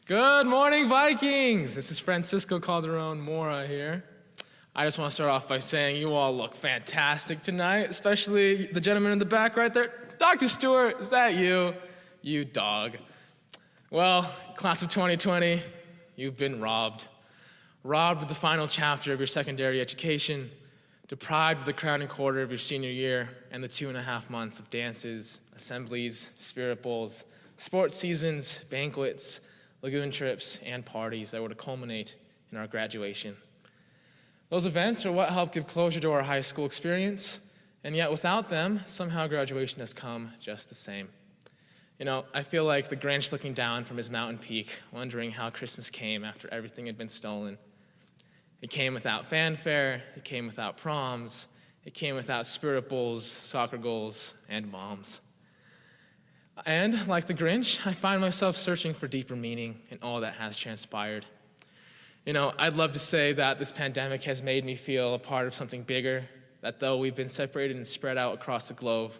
Good morning, Vikings! This is Francisco Calderon-Mora here. I just want to start off by saying you all look fantastic tonight, especially the gentleman in the back right there. Dr. Stewart, is that you? You dog. Well, class of 2020, you've been robbed. Robbed of the final chapter of your secondary education, deprived of the crowning quarter of your senior year, and the 2.5 months of dances, assemblies, spirit bowls, sports seasons, banquets, lagoon trips, and parties that were to culminate in our graduation. Those events are what helped give closure to our high school experience, and yet without them, somehow graduation has come just the same. You know, I feel like the Grinch looking down from his mountain peak, wondering how Christmas came after everything had been stolen. It came without fanfare, it came without proms, it came without spirit bowls, soccer goals, and moms. And like the Grinch, I find myself searching for deeper meaning in all that has transpired. You know, I'd love to say that this pandemic has made me feel a part of something bigger, that though we've been separated and spread out across the globe,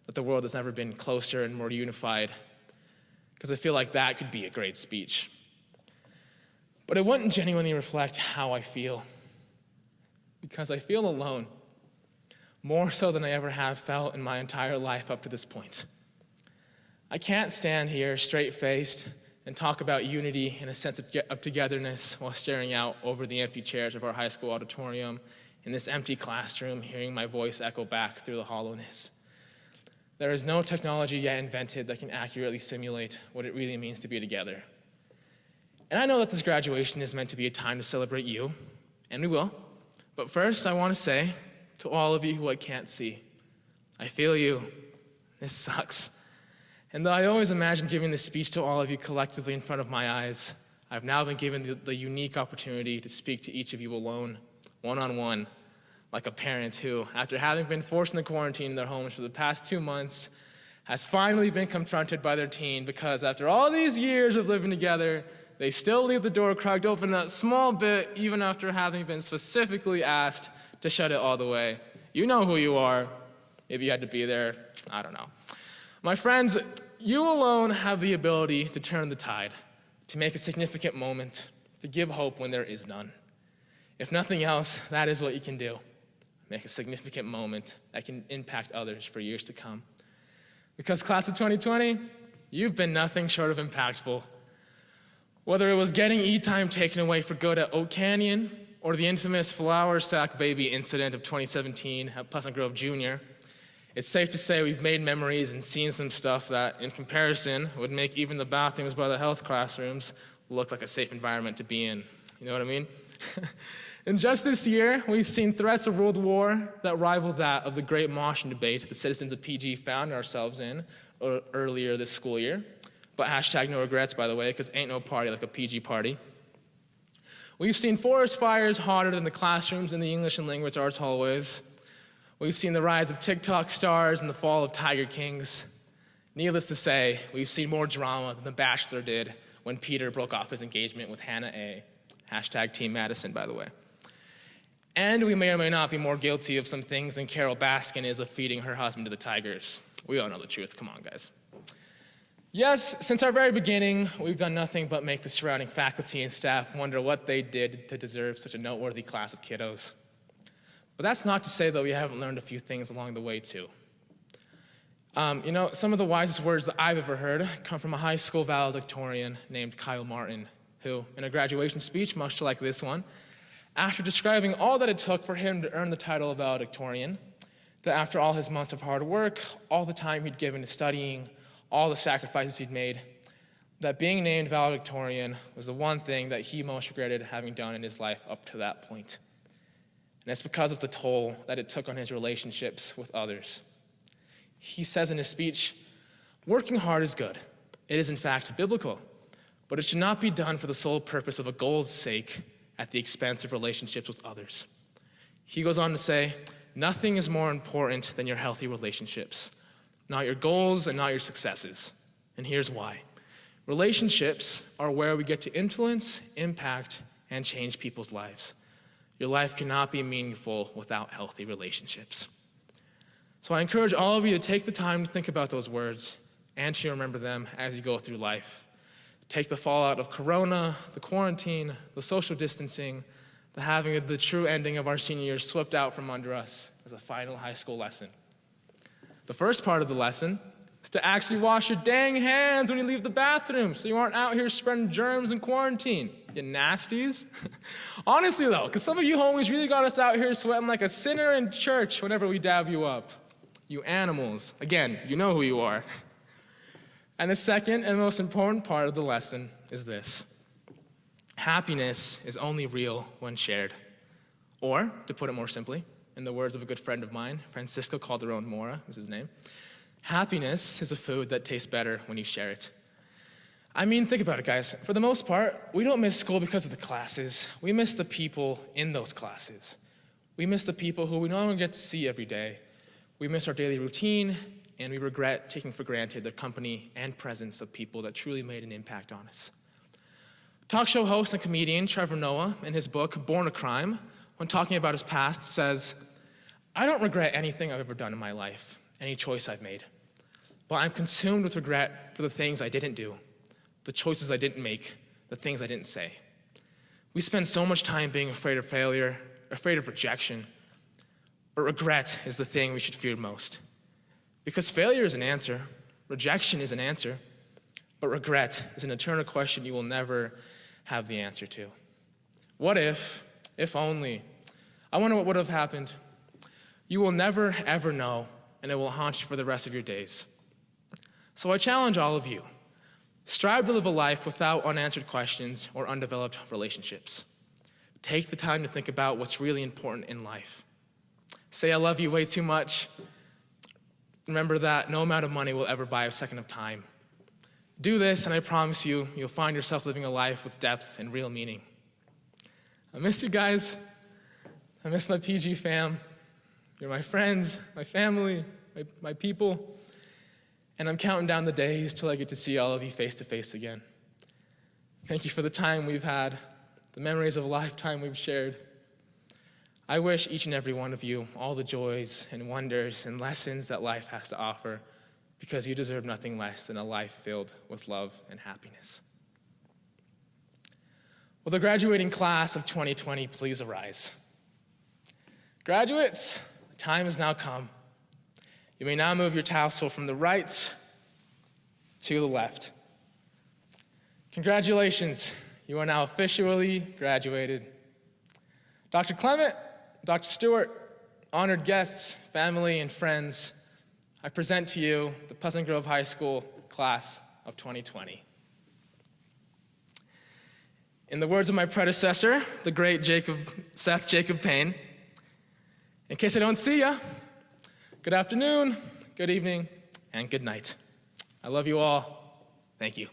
that the world has never been closer and more unified, because I feel like that could be a great speech. But it wouldn't genuinely reflect how I feel, because I feel alone, more so than I ever have felt in my entire life up to this point. I can't stand here straight-faced and talk about unity and a sense of togetherness while staring out over the empty chairs of our high school auditorium in this empty classroom, hearing my voice echo back through the hollowness. There is no technology yet invented that can accurately simulate what it really means to be together. And I know that this graduation is meant to be a time to celebrate you, and we will. But first, I want to say to all of you who I can't see, I feel you. This sucks. And though I always imagined giving this speech to all of you collectively in front of my eyes, I've now been given the unique opportunity to speak to each of you alone, one-on-one, like a parent who, after having been forced into quarantine in their homes for the past 2 months, has finally been confronted by their teen because after all these years of living together, they still leave the door cracked open that small bit, even after having been specifically asked to shut it all the way. You know who you are. Maybe you had to be there. I don't know. My friends, you alone have the ability to turn the tide, to make a significant moment, to give hope when there is none. If nothing else, that is what you can do. Make a significant moment that can impact others for years to come. Because class of 2020, you've been nothing short of impactful. Whether it was getting E-time taken away for good at Oak Canyon, or the infamous flour sack baby incident of 2017 at Pleasant Grove Junior, it's safe to say we've made memories and seen some stuff that, in comparison, would make even the bathrooms by the health classrooms look like a safe environment to be in. You know what I mean? And just this year, we've seen threats of world war that rival that of the great moshing debate the citizens of PG found ourselves in earlier this school year. But hashtag no regrets, by the way, because ain't no party like a PG party. We've seen forest fires hotter than the classrooms in the English and language arts hallways. We've seen the rise of TikTok stars and the fall of Tiger Kings. Needless to say, we've seen more drama than The Bachelor did when Peter broke off his engagement with Hannah A. Hashtag Team Madison, by the way. And we may or may not be more guilty of some things than Carol Baskin is of feeding her husband to the tigers. We all know the truth. Come on, guys. Yes, since our very beginning, we've done nothing but make the surrounding faculty and staff wonder what they did to deserve such a noteworthy class of kiddos. But that's not to say that we haven't learned a few things along the way, too. You know, some of the wisest words that I've ever heard come from a high school valedictorian named Kyle Martin, who, in a graduation speech, much like this one, after describing all that it took for him to earn the title of valedictorian, that after all his months of hard work, all the time he'd given to studying, all the sacrifices he'd made, that being named valedictorian was the one thing that he most regretted having done in his life up to that point. And it's because of the toll that it took on his relationships with others. He says in his speech, "Working hard is good. It is in fact biblical, but it should not be done for the sole purpose of a goal's sake at the expense of relationships with others." He goes on to say, "Nothing is more important than your healthy relationships, not your goals and not your successes. And here's why. Relationships are where we get to influence, impact, and change people's lives. Your life cannot be meaningful without healthy relationships." So I encourage all of you to take the time to think about those words and to remember them as you go through life. Take the fallout of Corona, the quarantine, the social distancing, the having the true ending of our senior year swept out from under us as a final high school lesson. The first part of the lesson is to actually wash your dang hands when you leave the bathroom so you aren't out here spreading germs in quarantine, you nasties. Honestly though, because some of you homies really got us out here sweating like a sinner in church whenever we dab you up. You animals. Again, you know who you are. And the second and most important part of the lesson is this. Happiness is only real when shared. Or, to put it more simply, in the words of a good friend of mine, Francisco Calderon-Mora was his name, happiness is a food that tastes better when you share it. I mean, think about it, guys. For the most part, we don't miss school because of the classes. We miss the people in those classes. We miss the people who we no longer get to see every day. We miss our daily routine, and we regret taking for granted the company and presence of people that truly made an impact on us. Talk show host and comedian Trevor Noah, in his book, Born a Crime, when talking about his past, says, "I don't regret anything I've ever done in my life, any choice I've made. But I'm consumed with regret for the things I didn't do, the choices I didn't make, the things I didn't say." We spend so much time being afraid of failure, afraid of rejection, but regret is the thing we should fear most. Because failure is an answer, rejection is an answer, but regret is an eternal question you will never have the answer to. What if only? I wonder what would have happened. You will never, ever know, and it will haunt you for the rest of your days. So I challenge all of you, strive to live a life without unanswered questions or undeveloped relationships. Take the time to think about what's really important in life. Say I love you way too much. Remember that no amount of money will ever buy a second of time. Do this, and I promise you, you'll find yourself living a life with depth and real meaning. I miss you guys. I miss my PG fam. You're my friends, my family, my people. And I'm counting down the days till I get to see all of you face to face again. Thank you for the time we've had, the memories of a lifetime we've shared. I wish each and every one of you all the joys and wonders and lessons that life has to offer, because you deserve nothing less than a life filled with love and happiness. Will the graduating class of 2020 please arise? Graduates, the time has now come. You may now move your tassel from the right to the left. Congratulations, you are now officially graduated. Dr. Clement, Dr. Stewart, honored guests, family, and friends, I present to you the Pleasant Grove High School class of 2020. In the words of my predecessor, the great Seth Jacob Payne, in case I don't see ya, good afternoon, good evening, and good night. I love you all. Thank you.